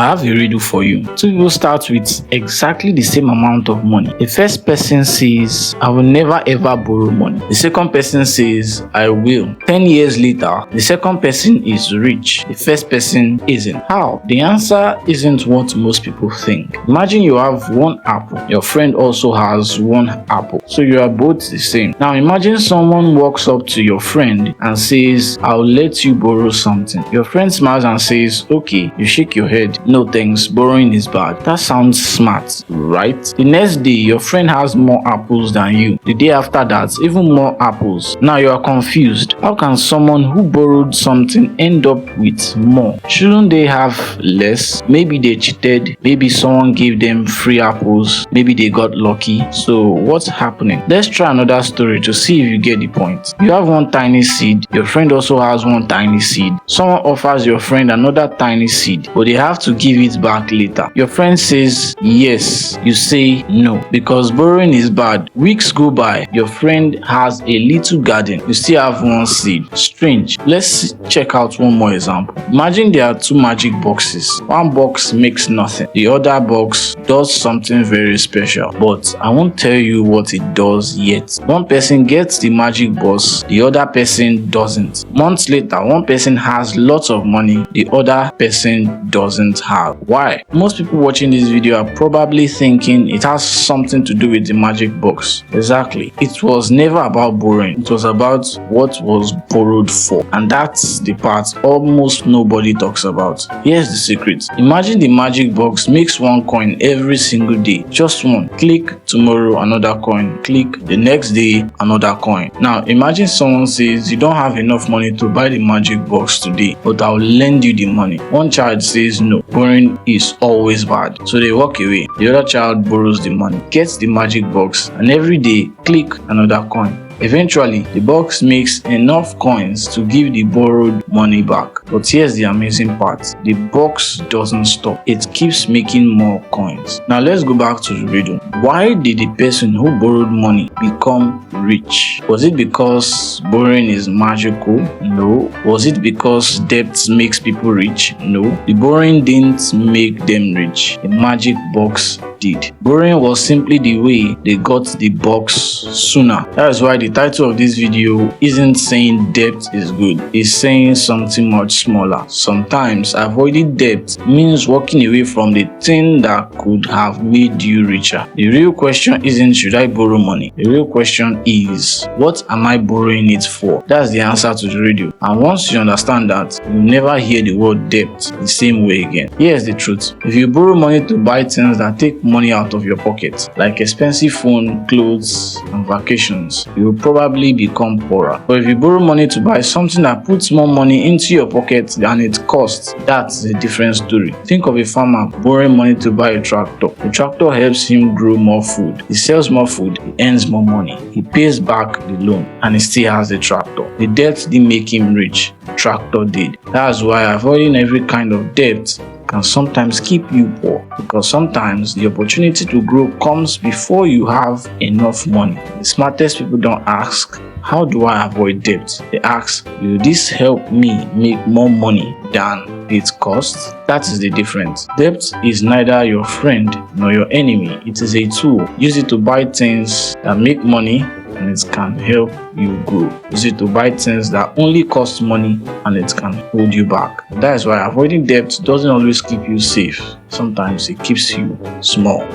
I have a riddle for you. Two people start with exactly the same amount of money. The first person says, I will never ever borrow money. The second person says, I will. 10 years later, the second person is rich. The first person isn't. How? The answer isn't what most people think. Imagine you have one apple. Your friend also has one apple. So you are both the same. Now imagine someone walks up to your friend and says, I'll let you borrow something. Your friend smiles and says, okay. You shake your head. No thanks, borrowing is bad. That sounds smart, right? The next day, your friend has more apples than you. The day after that, even more apples. Now you are confused. How can someone who borrowed something end up with more? Shouldn't they have less? Maybe they cheated. Maybe someone gave them free apples. Maybe they got lucky. So what's happening? Let's try another story to see if you get the point. You have one tiny seed. Your friend also has one tiny seed. Someone offers your friend another tiny seed, but they have to give it back later. Your friend says yes. You say no because borrowing is bad. Weeks go by. Your friend has a little garden. You still have one seed. Strange. Let's check out one more example. Imagine there are two magic boxes. One box makes nothing. The other box does something very special, but I won't tell you what it does yet. One person gets the magic box, the other person doesn't. Months later, one person has lots of money, the other person doesn't have. Why? Most people watching this video are probably thinking it has something to do with the magic box. Exactly. It was never about borrowing. It was about what was borrowed for. And that's the part almost nobody talks about. Here's the secret. Imagine the magic box makes one coin every single day. Just one. Click, tomorrow another coin. Click, the next day another coin. Now imagine someone says you don't have enough money to buy the magic box today, but I'll lend you the money. One child says no, borrowing is always bad. So they walk away. The other child borrows the money, gets the magic box, and every day click another coin. Eventually, the box makes enough coins to give the borrowed money back. But here's the amazing part. The box doesn't stop. It keeps making more coins. Now let's go back to the riddle. Why did the person who borrowed money become rich? Was it because borrowing is magical? No. Was it because debt makes people rich? No. The borrowing didn't make them rich. The magic box did. Borrowing was simply the way they got the box sooner. That is why the title of this video isn't saying debt is good. It's saying something much smaller. Sometimes avoiding debt means walking away from the thing that could have made you richer. The real question isn't should I borrow money? The real question is what am I borrowing it for? That's the answer to the riddle. And once you understand that, you'll never hear the word debt the same way again. Here's the truth. If you borrow money to buy things that take money out of your pocket, like expensive phone, clothes, and vacations, you will probably become poorer. But if you borrow money to buy something that puts more money into your pocket than it costs, that's a different story. Think of a farmer borrowing money to buy a tractor. The tractor helps him grow more food. He sells more food, he earns more money. He pays back the loan and he still has the tractor. The debt didn't make him rich, the tractor did. That's why avoiding every kind of debt can sometimes keep you poor, because sometimes the opportunity to grow comes before you have enough money. The smartest people don't ask, how do I avoid debt? They ask, will this help me make more money than it costs? That is the difference. Debt is neither your friend nor your enemy. It is a tool. Use it to buy things that make money and it can help you grow. Use it to buy things that only cost money and it can hold you back. That is why avoiding debt doesn't always keep you safe. Sometimes it keeps you small.